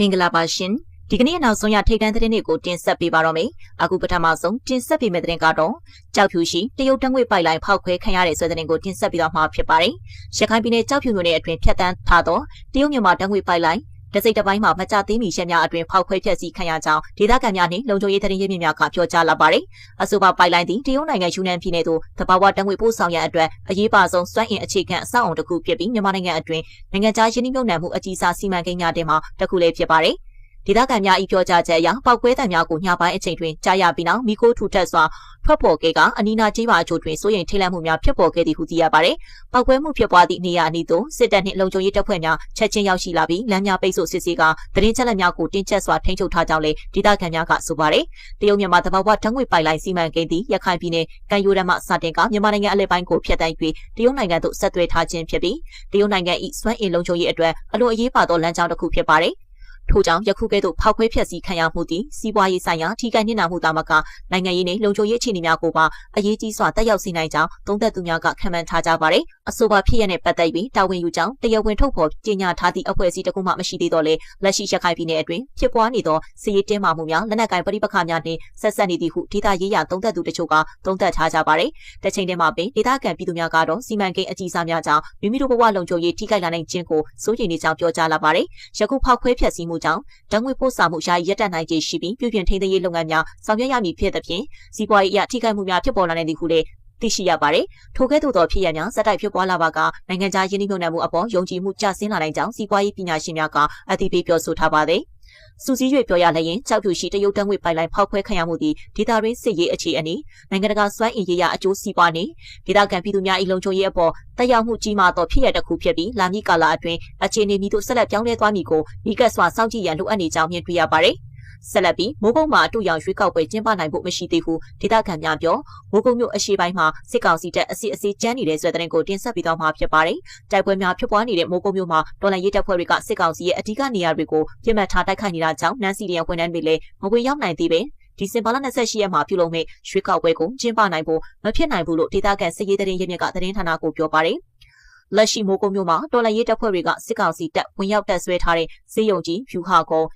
မင်္ဂလာပါရှင်ဒီကနေ့နောက်ဆုံးရထိပ်တန်းသတင်းတွေကိုတင်ဆက်ပေးပါတော့မယ်အခုပထမဆုံးတင်ဆက်ပေးမယ့်သတင်းကတော့ကြောက်ဖြူရှိတရုတ်တငွေပိုက်လိုင်းဖောက်ခွဲခံရတဲ့ဆွဲသတင်းကိုတင်ဆက်ပြီးတော့မှာဖြစ်ပါတယ်ရခိုင်ပြည်နယ်ကြောက်ဖြူမြို့နယ်အတွင်းဖြတ်တန်းထားသောတရုတ်မြန်မာတငွေပိုက်လိုင်းတစိတ်တစ်ပိုင်းမှာမကြသေးမီရှက်များအတွင်ဖောက်ခွဲဖျက်ဆီးခံရကြောင်းဒေသခံများနှင့်လုံခြုံရေးသတင်းရင်းမြစ်များကပြောကြားလာပါတယ်။အဆိုပါပိုက်လိုင်းသည်တရုတ်နိုင်ငံယူနန်ပြည်နယ်သို့တဘာဝတံငွေပို့ဆောင်ရန်အတွက်အရေးပါဆုံးစွမ်းအင်အခြေခံအဆောက်အုံတစ်ခုဖြစ်ပြီးမြန်မာနိုင်ငံအတွင်းနိုင်ငံခြားယင်းနှိမ့်နှံမှုအကြီးစားစီမံကိန်းများတင်မှာတစ်ခုလည်းဖြစ်ပါတယ်။ဒေသခံများဤပြောကြားချက်အရပောက်ကွဲတံများကိုညပိုင်းအချိန်တွင်ကြားရပြီးနောက်မိခိုးထူထပ်စွာထွက်ပေါ်ခဲ့ကအနီးနားကျေးရွာအချို့တွင်စိုးရိမ်ထိတ်လန့်မှုများဖြစ်ပေါ်ခဲ့သည်ဟုသိရပါတယ်။ပောက်ကွဲမှုဖြစ်ပွားသည့်နေရာအနီးသို့စစ်တပ်နှင့်လုံခြုံရေးတပ်ဖွဲ့များချက်ချင်းရောက်ရှိလာပြီးလမ်းများပိတ်ဆို့စစ်ဆေးကသတင်းချက်လက်များကိုတင်းကျပ်စွာထိန်းချုပ်ထားကြောင်းလည်းဒေသခံများကဆိုပါတယ်။တရုတ်မြန်မာသဘာဝဓာတ်ငွေပိုက်လိုင်းစီမံကိန်းသည်ရခိုင်ပြည်နယ်ကံရိုးတမ်းမှစတင်ကမြန်မာနိုင်ငံအလဲပိုင်းကိုဖျက်သိမ်းပြီးတရုတ်နိုင်ငံသို့ဆက်သွယ်ထားခြင်းဖြစ်ပြီးတရုတ်နိုင်ငံ၏စွမ်းအင်လုံခြုံရေးအတွက်အလွန်အရေးပါသောလမ်းကြောင်းတစ်ခုဖြစ်ပါတယ်။ထို့ကြောင့်ယခုကဲ့သို့ဖောက်ခွဲဖျက်ဆီးခံရမှုသည်စီးပွားရေးဆိုင်ရာထိခိုက်နစ်နာမှုသာမကနိုင်ငံရေးနှင့်လုံခြုံရေးအခြေအနေများကိုပါအရေးကြီးစွာတက်ရောက်စေနိုင်ကြောင်းသုံးသပ်သူများကခန့်မှန်းထားကြပါတယ်။အဆိုပါဖြစ်ရတဲ့ပတ်သက်ပြီးတာဝန်ယူကြောင်းတရားဝင်ထုတ်ဖော်ကြေညာထားသည့်အဖွဲ့အစည်းတစ်ခုမှမရှိသေးတော့လေလက်ရှိရခိုင်ပြည်နယ်အတွင်းဖြစ်ပွားနေသောစစ်ရေးတင်းမာမှုများလက်နက်ကိုင်ပဋိပက္ခများနှင့်ဆက်ဆက်နေသည်ဟုဒေသရေးရာသုံးသပ်သူတချို့ကသုံးသပ်ထားကြပါတယ်။တစ်ချိန်တည်းမှာပင်ဒေသခံပြည်သူများကတော့စီမံကိန်းအကြီးစားများကြောင့်မိမိတို့ဘဝလုံခြုံရေးထိခိုက်လာနိုင်ခြင်းကိုစိုးရိမ်နေကြောင်းပြောကြားလာပါတယ်။ယခုဖောက်ခွဲဖျက်ဆီးမှုကြောင့်ဓာတ်ငွေပို့ဆောင်မှုယာယီရပ်တန့်နိုင်ခြေရှိပြီးပြုပြင်ထိန်းသိမ်းရေးလုပ်ငန်းများဆောင်ရွက်ရမည်ဖြစ်သဖြင့်စီးပွားရေးအထိခိုက်မှုများဖြစ်ပေါ်လာနိုင်သည်ဟုလည်းသိရှိရပါတယ်။ထိုကဲ့သို့သောဖြစ်ရပ်များစက်တိုက်ဖြစ်ပွားလာပါကနိုင်ငံခြားယင်းနှိမ့်နှံမှုအပေါ်ယုံကြည်မှုကျဆင်းလာနိုင်ကြောင်းစီးပွားရေးပညာရှင်များကအသိပေးပြောဆိုထားပါတယ်။စူးစီး၍ပြောရလျင်ကြောက်ဖြူရှိတရုတ်တံငွေပိုက်လိုင်းဖောက်ခွဲခံရမှုသည်ဒေသတွင်းစစ်ရေးအခြေအနေနိုင်ငံတကာစွမ်းအင်ရေးရာအကျိုးစီးပွားနှင့်ဒေသခံပြည်သူများ၏လုံခြုံရေးအပေါ်တက်ရောက်မှုကြီးမားသောဖြစ်ရပ်တစ်ခုဖြစ်ပြီးလာမည့်ကာလအတွင်းအခြေအနေမျိုးဆက်လက်ပြောင်းလဲသွားမည်ကိုဤကစွာစောင့်ကြည့်ရန်လိုအပ်နေကြောင်းမြင်တွေ့ရပါတယ်။ဆက်လက်ပြီးမိုးကုတ်မှာအတူရောင်ရွေးကောက်ပွဲကျင်းပနိုင်ဖို့မရှိသေးဘူးဒေသခံများပြောမိုးကုတ်မြို့အရှေ့ပိုင်းမှာစစ်ကောင်စီတပ်အစစ်အဆေးကျန်းနေတဲ့ဆွဲတဲ့ကိုတင်ဆက်ပြီးတော့မှာဖြစ်ပါတယ်။တိုက်ပွဲများဖြစ်ပွားနေတဲ့မိုးကုတ်မြို့မှာတော်လှန်ရေးတပ်ဖွဲ့တွေကစစ်ကောင်စီရဲ့အဓိကနေရာတွေကိုပြစ်မှတ်ထားတိုက်ခိုက်နေတာကြောင့်နန်းစီရီယံဝန်ထမ်းတွေလည်းမဝင်ရောက်နိုင်သေးပဲဒီဇင်ဘာလ28ရက်မှာပြုလုပ်မယ့်ရွေးကောက်ပွဲကိုကျင်းပနိုင်ဖို့မဖြစ်နိုင်ဘူးလို့ဒေသခံစစ်ရေးသတင်းရင်းမြစ်ကသတင်းဌာနကိုပြောပါတယ်။လက်ရှိမိုးကုတ်မြို့မှာတော်လှန်ရေးတပ်ဖွဲ့တွေကစစ်ကောင်စီတပ်ဝင်ရောက်တပ်ဆွဲထားတဲ့စေယုံကြီးဖြူဟာကုန်း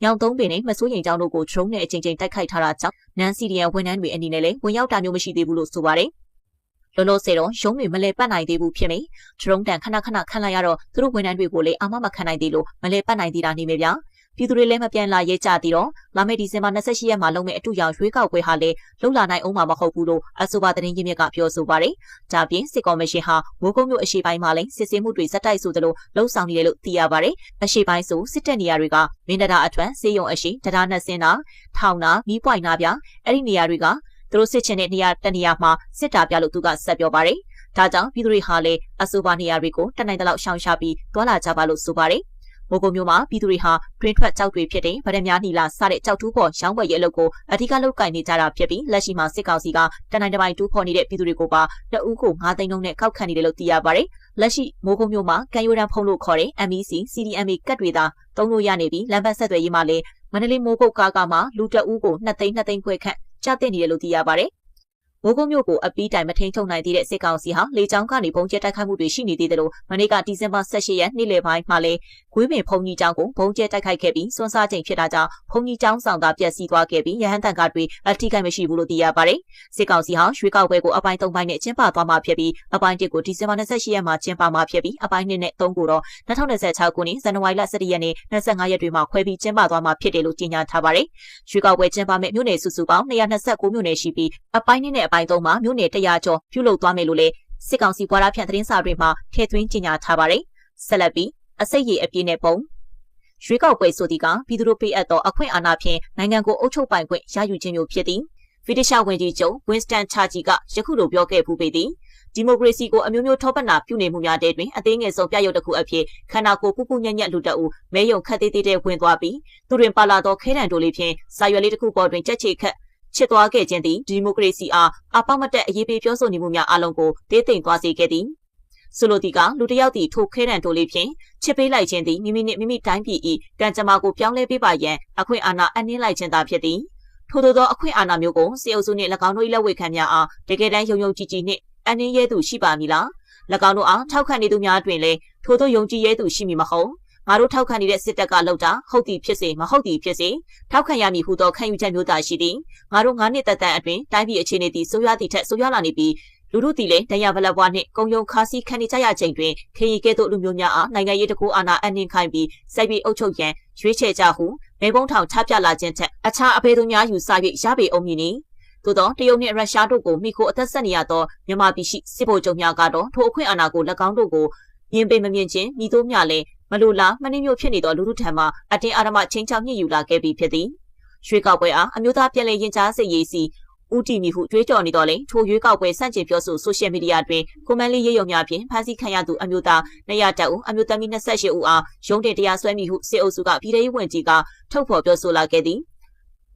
ညောင်သုံးပင်နဲ့မစိုးရိမ်ကြောင်းတို့ကိုဒရုန်းနဲ့အကြိမ်ကြိမ်တိုက်ခိုက်ထားတာကြောင့်နန်းစီရီယံဝန်ထမ်းတွေအနေနဲ့လည်းဝင်ရောက်တာမျိုးမရှိသေးဘူးလို့ဆိုပါတယ်။လောလောဆယ်တော့ရုံးတွေမလဲပတ်နိုင်သေးဘူးဖြစ်နေ။ဒရုန်းတန်ခဏခဏခံလိုက်ရတော့သူတို့ဝန်ထမ်းတွေကိုလည်းအာမမခံနိုင်သေးလို့မလဲပတ်နိုင်သေးတာနေမယ်ဗျာ။ပြည်သူတွေလည်းမပြန်လာရဲကြသေးတော့လာမယ့်ဒီဇင်ဘာ28ရက်မှာလုပ်မယ့်အတူရောင်ရွေးကောက်ပွဲဟာလည်းလုံလာနိုင်အောင်မှာမဟုတ်ဘူးလို့အဆိုပါသတင်းရင်းမြစ်ကပြောဆိုပါတယ်။ဒါပြင်စစ်ကော်မရှင်ဟာမိုးကုတ်မြို့အရှေ့ပိုင်းမှာလည်းစစ်ဆေးမှုတွေဇက်တိုက်ဆိုသလိုလှုံ့ဆော်နေတယ်လို့သိရပါတယ်။အရှေ့ပိုင်းဆိုစစ်တပ်နေရာတွေကမင်းတပ်အထွန်းစေယုံအရှိတရားနှစ်စင်းတာထောင်နာမီးပွိုင်နာပြအဲ့ဒီနေရာတွေကသူတို့စစ်ချင်တဲ့နေရာတနေရာမှာစစ်တာပြလို့သူကဆက်ပြောပါတယ်။ဒါကြောင့်ပြည်သူတွေဟာလည်းအဆိုပါနေရာတွေကိုတနိုင်တလောက်ရှောင်ရှားပြီးတွာလာကြပါလို့ဆိုပါတယ်။မိုးကုတ်မြို့မှာပြည်သူတွေဟာတွင်ထွက်ကြောက်တွေဖြစ်တဲ့ဗဒံများနီလာစတဲ့ကြောက်တူးပေါ်ရောင်းဝယ်ရေးအလုပ်ကိုအဓိကလုပ်ကိုင်နေကြတာဖြစ်ပြီးလက်ရှိမှာစစ်ကောင်စီကတနိုင်တပိုင်တူးဖော်နေတဲ့ပြည်သူတွေကိုပါတအူးကို9သိန်းလုံးနဲ့ကောက်ခံနေတယ်လို့သိရပါတယ်။လက်ရှိမိုးကုတ်မြို့မှာကံရိုးတန်းဖုံးလို့ခေါ်တဲ့ MEC CDMA ကတ်တွေသာသုံးလို့ရနေပြီးလမ်းပန်းဆက်သွယ်ရေးမှာလည်းမန္တလေးမိုးကုတ်ကားကမှလူတအူးကို2သိန်းခွဲခန့်ကျတင်နေတယ်လို့သိရပါတယ်။မိုးကုတ်မြို့ကိုအပီးတိုင်မထိန်ချုပ်နိုင်သေးတဲ့စစ်ကောင်စီဟာလေကြောင်းကနေပုံကျဲတိုက်ခိုက်မှုတွေရှိနေသေးတယ်လို့မနေ့ကဒီဇင်ဘာ18ရက်နေ့လယ်ပိုင်းမှာလည်းဂွေးပင်ဖုန်ကြီးကျောင်းကိုပုံကျဲတိုက်ခိုက်ခဲ့ပြီးစွန့်စားချိန်ဖြစ်တာကြောင့်ဖုန်ကြီးကျောင်းဆောင်သားပျက်စီးသွားခဲ့ပြီးရဟန်းတန်ကားတွေအထိခိုက်မရှိဘူးလို့သိရပါတယ်။စစ်ကောင်စီဟာရွေးကောက်ပွဲကိုအပိုင်း3ပိုင်းနဲ့ကျင်းပသွားမှာဖြစ်ပြီးအပိုင်း1ကိုဒီဇင်ဘာ28ရက်မှာကျင်းပမှာဖြစ်ပြီးအပိုင်း2နဲ့3ကိုတော့2026ခုနှစ်ဇန်နဝါရီလ17ရက်နေ့25ရက်တွေမှာခွဲပြီးကျင်းပသွားမှာဖြစ်တယ်လို့ကြေညာထားပါတယ်။ရွေးကောက်ပွဲကျင်းပမယ့်မြို့နယ်စုစုပေါင်း229မြို့နယ်ရှိပြီးအပိုင်း2နဲ့အပိုင်း3မှာမြို့နယ်100ကျော်ပြုလုပ်သွားမယ်လို့လည်းစစ်ကောင်စီဘွားဖြန့်သတင်းစာတွေမှာထည့်သွင်းကြေညာထားပါတယ်။ဆက်လက်ပြီးအစိတ်ရည်အပြည့်နဲ့ပုံရွေးကောက်ပွဲဆိုသည်ကပြည်သူတို့ပေးအပ်သောအခွင့်အာဏာဖြင့်နိုင်ငံကိုအုပ်ချုပ်ပိုင်ခွင့်ရယူခြင်းမျိုးဖြစ်သည်။ဗြိတိရှဝန်ကြီးချုပ်ဝင်းစတန်ချာချီကယခုလိုပြောခဲ့ဖူးပေသည်။ဒီမိုကရေစီကိုအမျိုးမျိုးထောပနာပြုနေမှုများတဲ့တွင်အသေးငယ်ဆုံးပြရုပ်တစ်ခုအဖြစ်ခန္ဓာကိုယ်ပူပူညံ့ညံ့လူတအူမဲယုံခတ်သေးသေးတဲ့ဝင်သွားပြီးသူတွင်ပါလာသောခဲတံတိုလေးဖြင့်စာရွက်လေးတစ်ခုပေါ်တွင်ကြက်ချေခတ်ချစ်သွားခဲ့ခြင်းသည်ဒီမိုကရေစီအားအပေါမတက်အရေးပေးပြောဆိုနေမှုများအလုံးကိုတေးသိမ့်သွားစေခဲ့သည်ဆိုလိုသည်ကလူတစ်ယောက်သည်ထိုခဲတံတိုလေးဖြင့်ချစ်ပေးလိုက်ခြင်းသည်မိမိနှင့်မိမိတိုင်းပြည်၏ကံကြမ္မာကိုပြောင်းလဲပေးပါရန်အခွင့်အာဏာအနှင်းလိုက်ခြင်းသာဖြစ်သည်ထို့သောအခွင့်အာဏာမျိုးကိုစေအုပ်စုနှင့်၎င်းတို့၏လက်ဝဲခံများအားတကယ်တမ်းယုံယုံကြည်ကြည်နှင့်အနှင်းရဲသူရှိပါမည်လား၎င်းတို့အားထောက်ခံနေသူများတွင်လည်းထို့သောယုံကြည်ရဲသူရှိမည်မဟုတ် ငါတို့ထောက်ခံနေတဲ့စစ်တပ်ကလောက်တာဟုတ်သည်ဖြစ်စေမဟုတ်သည်ဖြစ်စေထောက်ခံရမည်ဟုသောခံယူချက်မျိုးသာရှိသည်ငါတို့9နှစ်သက်တမ်းအတွင်းတိုင်းပြည်အခြေအနေသည်ဆိုးရွားသည့်ထက်ဆိုးရွားလာနေပြီးလူထုသည်လည်းတရားဗလက်ဘွားနှင့်ကုံယုံခါစီခံနေကြရချိန်တွင်ခရီးကဲ့သို့လူမျိုးများအားနိုင်ငံရေးတကူအာဏာအနှင်းခိုင်းပြီးစိုက်ပြီးအုပ်ချုပ်ရန်ရွေးချယ်ကြဟုမေဘုံထောင်ချပြလာခြင်းထက်အခြားအဖေသူများယူဆ၍ရပေအောင်မည်နီသို့သောတရုတ်နှင့်ရုရှားတို့ကိုမိခိုအသက်ဆက်နေရသောမြန်မာပြည်ရှိစစ်ဗိုလ်ချုပ်များကတော့ထိုအခွင့်အာဏာကို၎င်းတို့ကိုမြင်ပေမမြင်ချင်းမိတို့များလည်းမလိုလားမနှင်းမျိုးဖြစ်နေသောလူထုထံမှအတင်းအာဓမ္မချင်းချောက်ညှိယူလာခဲ့ပြီးဖြစ်သည်ရွှေကောက်ပွဲအားအမျိုးသားပြည်လည်ရင်ကြားစစ်ရေးစီဦးတီမီဟုကြွေးကြော်နေတော့လေထိုရွေးကောက်ပွဲစန့်ကျင်ပြောဆိုဆိုရှယ်မီဒီယာတွင်ကွန်မန့်လေးရေးရုံများဖြင့်ဖမ်းဆီးခံရသူအမျိုးသား200ဦးအမျိုးသမီး28ဦးအားရုံးတင်တရားစွဲမိဟုစစ်အုပ်စုကပြည်ထောင်ရေးဝန်ကြီးကထုတ်ဖော်ပြောဆိုလာခဲ့သည်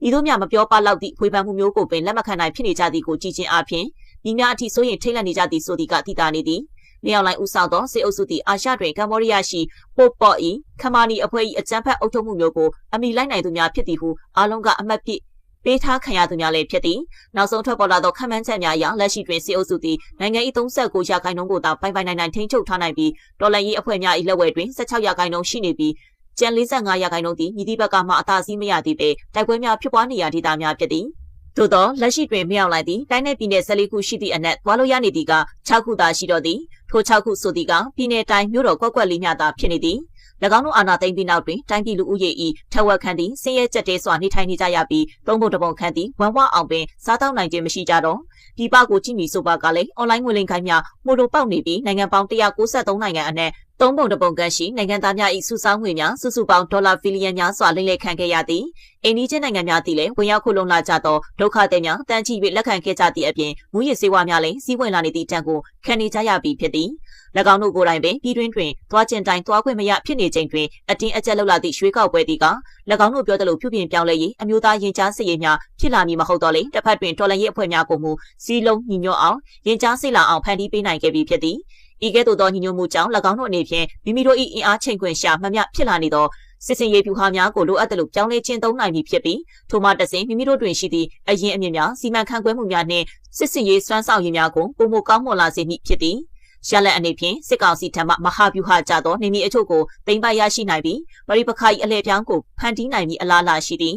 ဤတို့များမပြောပလောက်သည့်ဝေဖန်မှုမျိုးကိုပင်လက်မခံနိုင်ဖြစ်နေကြသည်ကိုကြည်ချင်းအပြင်ညီများအထိဆိုရင်ထိတ်လန့်နေကြသည်ဆိုသည်ကသိတာနေသည်နေအောင်လိုက်ဦးဆောင်သောစစ်အုပ်စုသည်အာရှတွင်ကမ္ဘောဒီးယားရှိပိုပေါ့ဤခမာနီအဖွဲ့၏အကြမ်းဖက်အုပ်ချုပ်မှုမျိုးကိုအမိလိုက်နိုင်သူများဖြစ်သည်ဟုအားလုံးကအမှတ်ပြပေးထားခံရသူများလည်းဖြစ်သည်နောက်ဆုံးထွက်ပေါ်လာသောခန့်မှန်းချက်များအရလက်ရှိတွင်စစ်အုပ်စုသည်နိုင်ငံ၏39ရာခိုင်နှုန်းကိုသာပိုင်နိုင်ထိန်းချုပ်ထားနိုင်ပြီးတော်လှန်ရေးအဖွဲ့များ၏လက်ဝဲတွင်16ရာခိုင်နှုန်းရှိနေပြီးကျန်45ရာခိုင်နှုန်းသည်မြည်သည့်ဘက်ကမှအသာစီးမရသည်ပဲတိုက်ပွဲများဖြစ်ပွားနေရာဒေသများဖြစ်သည်သို့သောလက်ရှိတွင်မြောက်လိုက်သည့်တိုင်းနယ်ပြည်နယ်14ခုရှိသည့်အနက်သွားလို့ရနေသည်က6ခုသာရှိတော့သည်ထို6ခုဆိုသည်ကပြည်နယ်တိုင်းမြို့တော်ကွက်ကွက်လေးများသာဖြစ်နေသည်၎င်းတို့အာဏာသိမ်းပြီးနောက်တွင်တိုင်းပြည်လူဦးရေ၏ထက်ဝက်ခန့်သည်ဆင်းရဲကြက်တဲစွာနေထိုင်နေကြရပြီးသုံးပုံတစ်ပုံခန့်သည်ဝမ်းဝအောင်ပင်စားတောက်နိုင်ခြင်းမရှိကြတော့ပြည်ပကိုကြည့်မီဆိုပါကလည်းအွန်လိုင်းငွေလိမ်ခိုင်းများမှုတို့ပေါက်နေပြီးနိုင်ငံပေါင်း193နိုင်ငံအနက်သုံးပုံတစ်ပုံခန့်ရှိနိုင်ငံသားများ၏စုဆောင်းငွေများစုစုပေါင်းဒေါ်လာဘီလီယံများစွာလိမ့်လည်ခံခဲ့ရသည်အိန္ဒိချင်းနိုင်ငံများသည်လည်းဝင်ရောက်ခုလုံလာကြသောဒုက္ခသည်များတန်းချီ၍လက်ခံခဲ့ကြသည့်အပြင်မူရစ်စေဝါများလည်းစီးဝင်လာနေသည့်တန်ကိုခံနေကြရပြီးဖြစ်သည်၎င်းတို့ကိုယ်တိုင်ပင်ပြည်တွင်းတွင်သွားကျင်တိုင်းသွားခွင့်မရဖြစ်နေချိန်တွင်အတင်းအကျပ်လှုပ်လာသည့်ရွှေကောက်ပွဲသည်က၎င်းတို့ပြောသလိုပြုပြင်ပြောင်းလဲရေးအမျိုးသားရင်ကြားစစ်ရေးများဖြစ်လာမည်မဟုတ်တော့လေတစ်ဖက်တွင်တော်လှန်ရေးအဖွဲ့များကိုမူစီးလုံးညီညွတ်အောင်ရင်ကြားစစ်လာအောင်ဖန်တီးပေးနိုင်ခဲ့ပြီးဖြစ်သည်ဤကဲ့သို့သောညီညွတ်မှုကြောင့်၎င်းတို့အနေဖြင့်မိမိတို့၏အင်အားချိန်ခွင်ရှာမှမျှဖြစ်လာနေသောစစ်စင်ရေးဖြူဟာများကိုလိုအပ်တယ်လို့ပြောင်းလဲခြင်းသုံးနိုင်ပြီဖြစ်ပြီးထိုမှတစဉ်မိမိတို့တွင်ရှိသည့်အရင်အမြင့်များစီမံခန့်ခွဲမှုများနှင့်စစ်စင်ရေးစွမ်းဆောင်ရည်များကိုပုံမကောင်းမွန်လာစေမည်ဖြစ်သည်ရလက်အနေဖြင့်စစ်ကောင်စီထံမှမဟာဗျူဟာကျသောနေမီအချို့ကိုသိမ်းပိုက်ရရှိနိုင်ပြီးပရိပခါ၏အလဲပြောင်းကိုဖန်တီးနိုင်ပြီးအလားအလာရှိသည်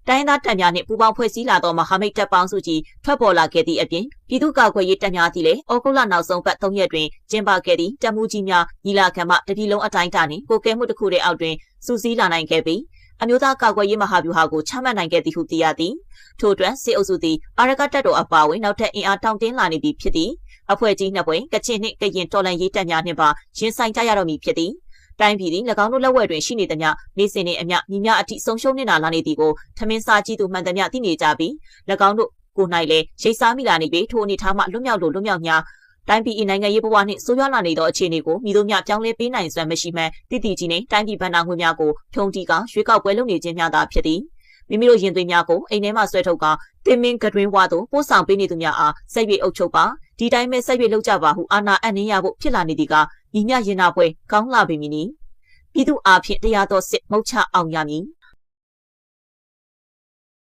တိုင်းသားတပ်များနှင့်ပူးပေါင်းဖွဲ့စည်းလာသောမဟာမိတ်တပ်ပေါင်းစုကြီးထွက်ပေါ်လာခဲ့သည့်အပြင်ပြည်သူ့ကာကွယ်ရေးတပ်များသည်လည်းဩဂုတ်လနောက်ဆုံးပတ်3ရက်တွင်ကျင်းပခဲ့သည့်တပ်မှုကြီးများညီလာခံမှတပြည်လုံးအတိုင်းအတာနှင့်ကိုကဲမှုတစ်ခုတည်းအောက်တွင်စုစည်းလာနိုင်ခဲ့ပြီးအမျိုးသားကာကွယ်ရေးမဟာဗျူဟာကိုချမှတ်နိုင်ခဲ့သည်ဟုသိရသည်ထို့အတွက်စစ်အုပ်စုသည်အာရကတပ်တော်အပါအဝင်နောက်ထပ်အင်အားတောင့်တင်းလာနေပြီဖြစ်သည်အဖွဲ့ကြီးနှစ်ပွဲကချင်နှင့်ကရင်တော်လှန်ရေးတပ်များနှင့်ပါရင်ဆိုင်ကြရတော့မည်ဖြစ်သည်တိုင်းပြည်သည်၎င်းတို့လက်ဝဲတွင်ရှိနေသည်များနေစဉ်နှင့်အမျှညီများအထိဆုံးရှုံးနေတာလာနေသည်ကိုထမင်းစားကြည့်သူမှန်သမျှသိနေကြပြီး၎င်းတို့ကိုယ်၌လည်းရိတ်စားမိလာနေပြီးထိုအနေထားမှလွတ်မြောက်ညာတိုင်းပြည်နိုင်ငံရေးဘဝနှင့်ဆိုးရွားလာနေသောအခြေအနေကိုမိတို့များပြောင်းလဲပေးနိုင်စွမ်းမရှိမှတည်တည်ကြီးနှင့်တိုင်းပြည်ဗန္နာငွေများကိုဖြုံတီကရွေးကောက်ပွဲလုပ်နေခြင်းများသာဖြစ်သည်မိမိတို့ရင်သွေးများကိုအိမ်ထဲမှဆွဲထုတ်ကတင်မင်းကတွင်ဝါသို့ပို့ဆောင်ပေးနေသူများအားစိတ်၍အုပ်ချုပ်ပါဒီတိုင်းပဲစိတ်၍လုပ်ကြပါဟုအာဏာအပ်နှင်းရဖို့ဖြစ်လာနေသည်ကညီမျှရင်နာပွဲကောင်းလာပေမည်နီပြည်သူအားဖြင့်တရားတော်စစ်မုတ်ချအောင်ရမည်